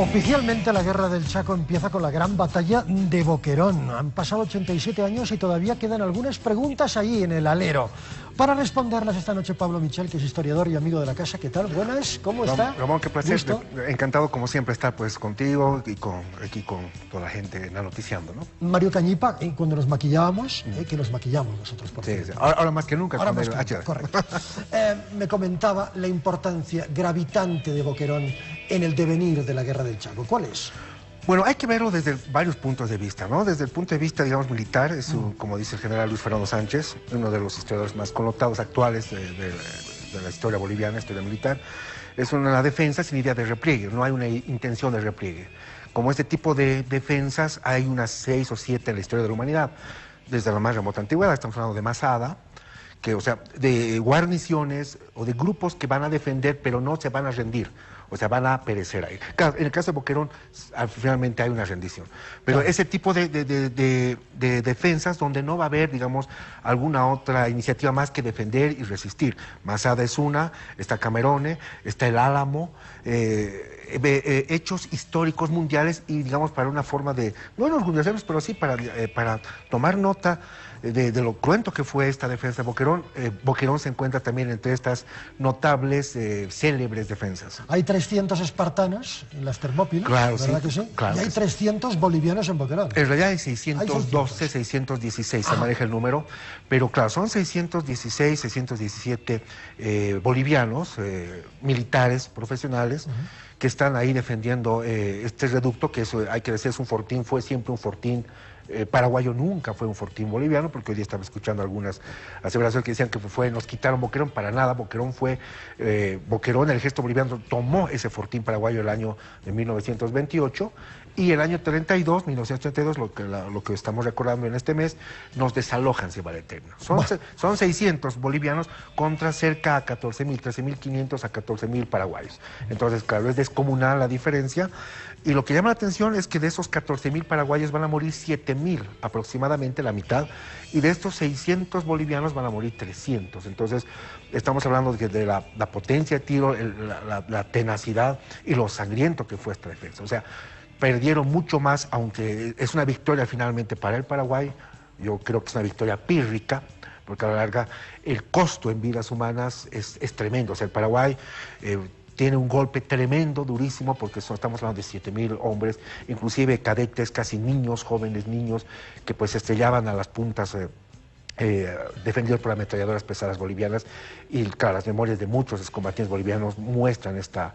Oficialmente la Guerra del Chaco empieza con la gran batalla de Boquerón. Han pasado 87 años y todavía quedan algunas preguntas ahí en el alero. Para responderlas esta noche Pablo Michel, que es historiador y amigo de la casa. ¿Qué tal? Buenas, ¿cómo está? Ramón, qué placer. ¿Gusto? Encantado como siempre estar pues contigo y aquí con toda la gente en la noticiando, ¿no? Mario Cañipa, cuando nos maquillábamos, que nos maquillamos nosotros, por Sí, cierto. sí. Ahora más que nunca. Ahora más que nunca, correcto. Me comentaba la importancia gravitante de Boquerón en el devenir de la Guerra del Chaco. ¿Cuál es? Bueno, hay que verlo desde varios puntos de vista, ¿no? Desde el punto de vista, digamos, militar, como dice el general Luis Fernando Sánchez, uno de los historiadores más connotados actuales de la historia boliviana, historia militar, es una defensa sin idea de repliegue, no hay una intención de repliegue. Como este tipo de defensas, hay unas 6 o 7 en la historia de la humanidad, desde la más remota antigüedad. Estamos hablando de Masada, o sea, de guarniciones o de grupos que van a defender, pero no se van a rendir, o sea, van a perecer ahí. Claro, en el caso de Boquerón, finalmente hay una rendición. Pero claro, ese tipo de defensas donde no va a haber, digamos, alguna otra iniciativa más que defender y resistir. Masada es una, está Camerone, está el Álamo, hechos históricos mundiales y, digamos, para una forma de, no enorgullecernos, pero sí para tomar nota de lo cruento que fue esta defensa de Boquerón. Boquerón se encuentra también entre estas notables, célebres defensas. Hay 300 espartanos en las Termópilas, claro, ¿verdad sí, que sí? Claro, y hay 300 bolivianos en Boquerón. En realidad hay 612, 616, se maneja el número, pero claro, son 616, 617 bolivianos, militares, profesionales, que están ahí defendiendo este reducto, que eso, hay que decir, es un fortín, fue siempre un fortín paraguayo, nunca fue un fortín boliviano, porque hoy día estaba escuchando algunas aseveraciones que decían que nos quitaron Boquerón. Para nada, Boquerón el ejército boliviano tomó ese fortín paraguayo el año de 1928, y el año 32, 1932, lo que estamos recordando en este mes, nos desalojan Ciudad Eterna. Son 600 bolivianos contra cerca a 14.000, 13.500 a 14.000 paraguayos. Entonces, claro, es descomunal la diferencia. Y lo que llama la atención es que de esos 14.000 paraguayos van a morir 7.000, aproximadamente la mitad, y de estos 600 bolivianos van a morir 300. Entonces, estamos hablando de la potencia de tiro, la tenacidad y lo sangriento que fue esta defensa. O sea, perdieron mucho más, aunque es una victoria finalmente para el Paraguay. Yo creo que es una victoria pírrica, porque a la larga el costo en vidas humanas es tremendo. O sea, el Paraguay tiene un golpe tremendo, durísimo, porque estamos hablando de 7.000 hombres, inclusive cadetes, casi niños, jóvenes niños, que pues se estrellaban a las puntas defendidos por ametralladoras pesadas bolivianas. Y claro, las memorias de muchos excombatientes bolivianos muestran esta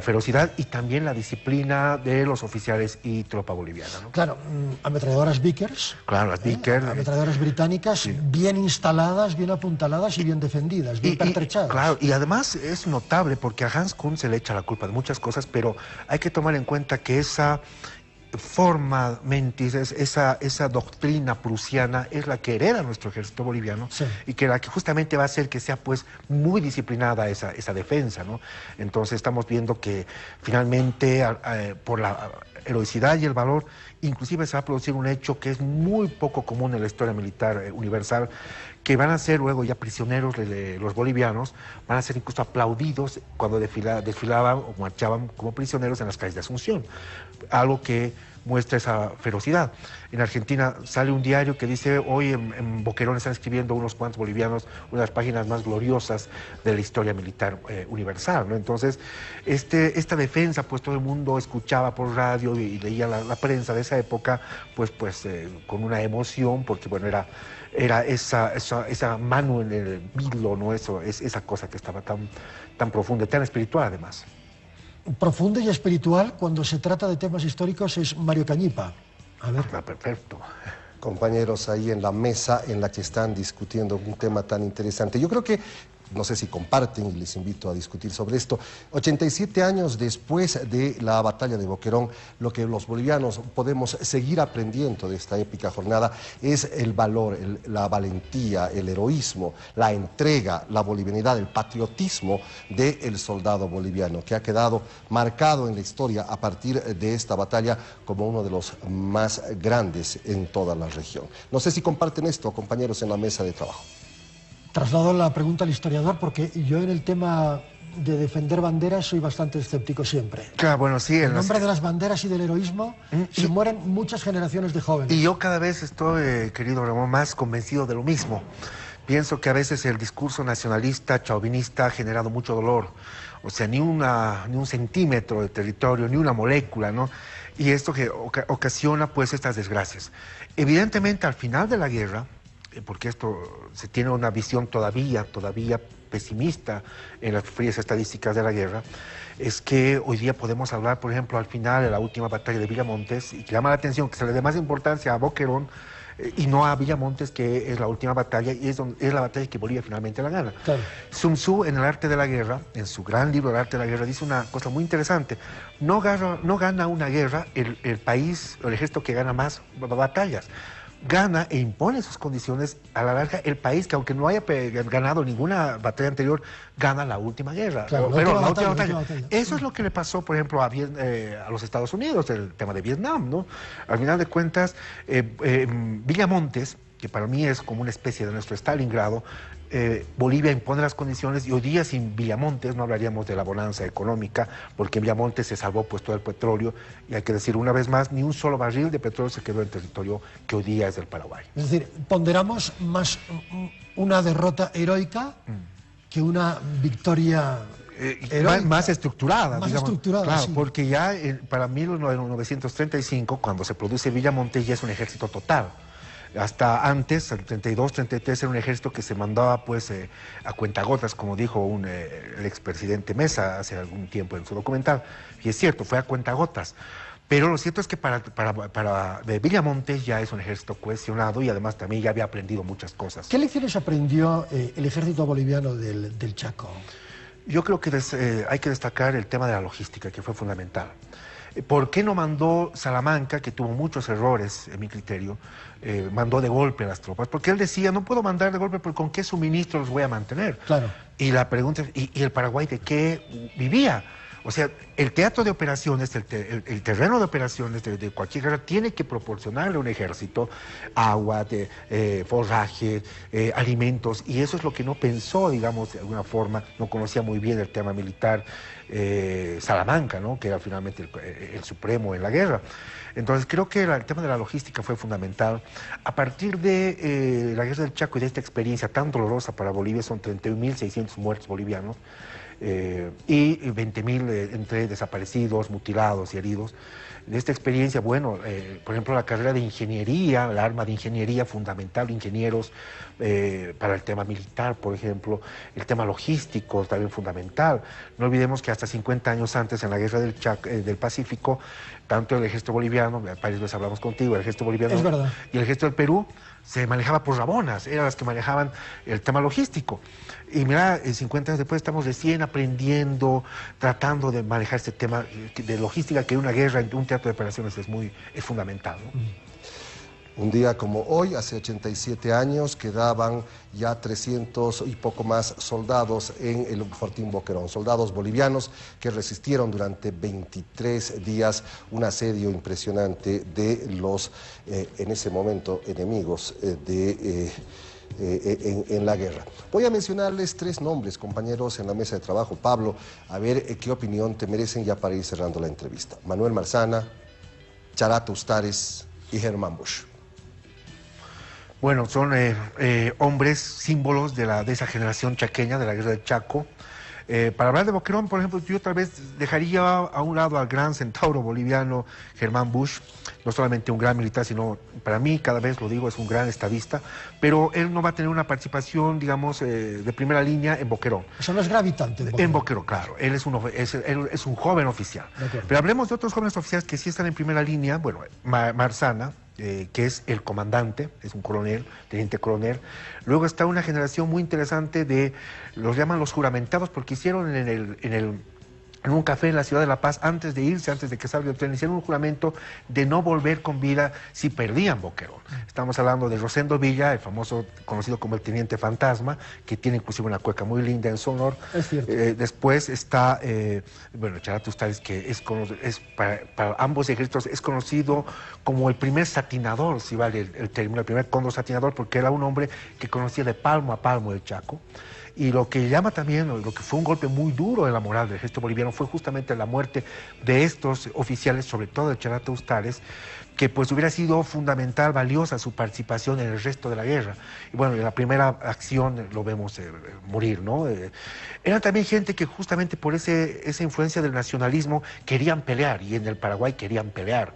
ferocidad y también la disciplina de los oficiales y tropa boliviana, ¿no? Claro, ametralladoras Vickers. Claro, las Vickers. Ametralladoras británicas, sí, bien instaladas, bien apuntaladas y bien defendidas, bien pertrechadas. Claro, y además es notable porque a Hans Kuhn se le echa la culpa de muchas cosas, pero hay que tomar en cuenta que esa forma mentis, esa doctrina prusiana es la que hereda nuestro ejército boliviano, sí, y que la que justamente va a hacer que sea pues muy disciplinada esa defensa, ¿no? Entonces estamos viendo que finalmente por la heroicidad y el valor, inclusive se va a producir un hecho que es muy poco común en la historia militar universal, que van a ser luego ya prisioneros los bolivianos, van a ser incluso aplaudidos cuando desfilaban o marchaban como prisioneros en las calles de Asunción, algo que muestra esa ferocidad. En Argentina sale un diario que dice, hoy en Boquerón están escribiendo unos cuantos bolivianos una de las páginas más gloriosas de la historia militar universal, ¿no? Entonces, esta defensa, pues todo el mundo escuchaba por radio y leía la prensa de esa época, pues con una emoción, porque bueno, era esa mano en el vidlo, ¿no? Esa cosa que estaba tan profunda y tan espiritual además. Profunda y espiritual cuando se trata de temas históricos es Mario Cañipa. A ver. Perfecto. Compañeros ahí en la mesa en la que están discutiendo un tema tan interesante. Yo creo que, no sé si comparten y les invito a discutir sobre esto, 87 años después de la batalla de Boquerón, lo que los bolivianos podemos seguir aprendiendo de esta épica jornada es el valor, la valentía, el heroísmo, la entrega, la bolivianidad, el patriotismo del soldado boliviano, que ha quedado marcado en la historia a partir de esta batalla como uno de los más grandes en toda la región. No sé si comparten esto, compañeros en la mesa de trabajo. Traslado la pregunta al historiador porque yo en el tema de defender banderas soy bastante escéptico siempre. Claro, bueno, sí. En nombre de las banderas y del heroísmo se mueren muchas generaciones de jóvenes. Y yo cada vez estoy, querido Ramón, más convencido de lo mismo. Pienso que a veces el discurso nacionalista, chauvinista, ha generado mucho dolor. O sea, ni un centímetro de territorio, ni una molécula, ¿no? Y esto que ocasiona, pues, estas desgracias. Evidentemente, al final de la guerra, porque esto se tiene una visión todavía pesimista en las frías estadísticas de la guerra, es que hoy día podemos hablar, por ejemplo, al final de la última batalla de Villamontes, y que llama la atención que se le dé más importancia a Boquerón y no a Villamontes, que es la última batalla, y es la batalla que Bolivia finalmente la gana. Claro. Sun Tzu, en El arte de la guerra, en su gran libro El arte de la guerra, dice una cosa muy interesante: no gana una guerra el país o el ejército que gana más batallas. Gana e impone sus condiciones a la larga el país que, aunque no haya ganado ninguna batalla anterior, gana la última guerra. Claro, La última batalla. Eso es lo que le pasó, por ejemplo, a los Estados Unidos, el tema de Vietnam, ¿no? Al final de cuentas, Villamontes, que para mí es como una especie de nuestro Stalingrado, Bolivia impone las condiciones, y hoy día sin Villamontes no hablaríamos de la bonanza económica, porque Villamontes se salvó pues todo el petróleo, y hay que decir una vez más, ni un solo barril de petróleo se quedó en territorio que hoy día es del Paraguay. Es decir, ponderamos más una derrota heroica que una victoria más estructurada. Más digamos. estructurada, claro, sí. porque ya para 1935, cuando se produce Villamontes, ya es un ejército total. Hasta antes, el 32, 33, era un ejército que se mandaba pues a cuentagotas, como dijo el expresidente Mesa hace algún tiempo en su documental. Y es cierto, fue a cuentagotas. Pero lo cierto es que para Villamontes ya es un ejército cohesionado, y además también ya había aprendido muchas cosas. ¿Qué lecciones aprendió el ejército boliviano del Chaco? Yo creo que hay que destacar el tema de la logística, que fue fundamental. ¿Por qué no mandó Salamanca, que tuvo muchos errores, en mi criterio, mandó de golpe a las tropas? Porque él decía, no puedo mandar de golpe, porque ¿con qué suministro los voy a mantener? Claro. Y la pregunta es, ¿y el Paraguay de qué vivía? O sea, el teatro de operaciones, el terreno de operaciones de cualquier guerra tiene que proporcionarle a un ejército agua, forraje, alimentos, y eso es lo que no pensó, digamos, de alguna forma, no conocía muy bien el tema militar Salamanca, ¿no? Que era finalmente el supremo en la guerra. Entonces creo que el tema de la logística fue fundamental. A partir de la guerra del Chaco y de esta experiencia tan dolorosa para Bolivia, son 31.600 muertos bolivianos, y 20.000 entre desaparecidos, mutilados y heridos. De esta experiencia, bueno, por ejemplo, la carrera de ingeniería, la arma de ingeniería fundamental, ingenieros para el tema militar, por ejemplo, el tema logístico también fundamental. No olvidemos que hasta 50 años antes, en la guerra del Pacífico, tanto el ejército boliviano, varias veces hablamos contigo, el ejército boliviano y el ejército del Perú, se manejaba por rabonas, eran las que manejaban el tema logístico. Y mira, 50 años después estamos recién aprendiendo, tratando de manejar este tema de logística, que una guerra, un teatro de operaciones es fundamental, ¿no? Un día como hoy, hace 87 años, quedaban ya 300 y poco más soldados en el Fortín Boquerón, soldados bolivianos que resistieron durante 23 días un asedio impresionante de los, en ese momento, enemigos en la guerra. Voy a mencionarles 3 nombres, compañeros, en la mesa de trabajo. Pablo, a ver qué opinión te merecen ya para ir cerrando la entrevista. Manuel Marzana, Charato Ustares y Germán Busch. Bueno, son hombres, símbolos de esa generación chaqueña, de la guerra del Chaco. Para hablar de Boquerón, por ejemplo, yo tal vez dejaría a un lado al gran centauro boliviano Germán Busch, no solamente un gran militar, sino, para mí, cada vez lo digo, es un gran estadista, pero él no va a tener una participación, digamos, de primera línea en Boquerón. Eso no es gravitante. En Boquerón, claro. Él es un joven oficial. Pero hablemos de otros jóvenes oficiales que sí están en primera línea. Bueno, Marzana, que es el comandante, es un coronel, teniente coronel. Luego está una generación muy interesante los llaman los juramentados, porque hicieron en en un café en la ciudad de La Paz, antes de irse, antes de que salga el tren, hicieron un juramento de no volver con vida si perdían Boquerón. Estamos hablando de Rosendo Villa, el famoso, conocido como el Teniente Fantasma, que tiene inclusive una cueca muy linda en su honor. Es cierto. Después está, bueno, Charato Ustares, que para ambos ejércitos es conocido como el primer satinador, si vale el término, el primer cóndor satinador, porque era un hombre que conocía de palmo a palmo el Chaco. Y lo que llama también, lo que fue un golpe muy duro en la moral del ejército boliviano fue justamente la muerte de estos oficiales, sobre todo de Charato Ustares, que pues hubiera sido fundamental, valiosa su participación en el resto de la guerra. Y bueno, en la primera acción lo vemos morir, ¿no? Eran también gente que justamente por esa influencia del nacionalismo querían pelear, y en el Paraguay querían pelear.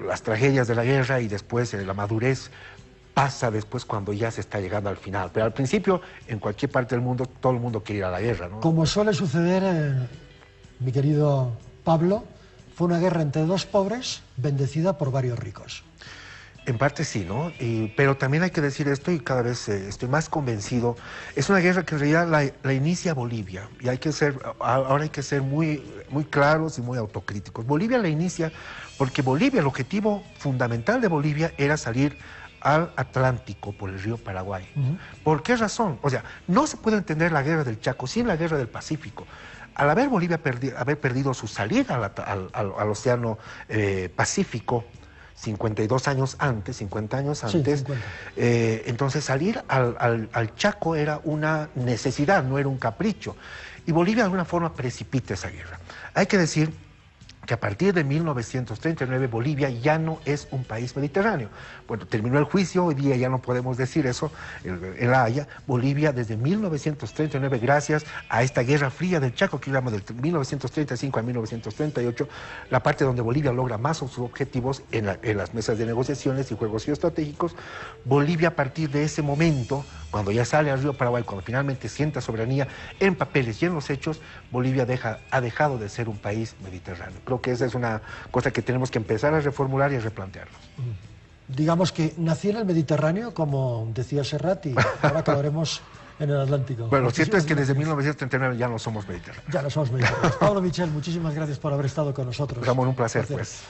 Las tragedias de la guerra y después la madurez pasa después cuando ya se está llegando al final. Pero al principio, en cualquier parte del mundo, todo el mundo quiere ir a la guerra, ¿no? Como suele suceder, mi querido Pablo, fue una guerra entre dos pobres, bendecida por varios ricos. En parte sí, ¿no? Pero también hay que decir esto, y cada vez estoy más convencido, es una guerra que en realidad la inicia Bolivia, y ahora hay que ser muy, muy claros y muy autocríticos. Bolivia la inicia porque Bolivia, el objetivo fundamental de Bolivia era salir al Atlántico por el río Paraguay. ¿Por qué razón? O sea, no se puede entender la guerra del Chaco sin la guerra del Pacífico. Al haber Bolivia haber perdido su salida al Océano Pacífico 50 años antes, sí, 50. Entonces salir al Chaco era una necesidad, no era un capricho. Y Bolivia de alguna forma precipita esa guerra. Hay que decir que a partir de 1939 Bolivia ya no es un país mediterráneo. Bueno, terminó el juicio, hoy día ya no podemos decir eso, en La Haya. Bolivia desde 1939, gracias a esta guerra fría del Chaco, que llama del 1935 a 1938, la parte donde Bolivia logra más sus objetivos en las mesas de negociaciones y juegos geoestratégicos, Bolivia a partir de ese momento, cuando ya sale al río Paraguay, cuando finalmente sienta soberanía en papeles y en los hechos, Bolivia ha dejado de ser un país mediterráneo. Creo que esa es una cosa que tenemos que empezar a reformular y a replantearnos. Digamos que nací en el Mediterráneo, como decía Serrat, y ahora acabaremos en el Atlántico. Bueno, lo cierto es que desde 1939 ya no somos mediterráneos. Ya no somos mediterráneos. Pablo Michel, muchísimas gracias por haber estado con nosotros. Ramón, un placer, pues.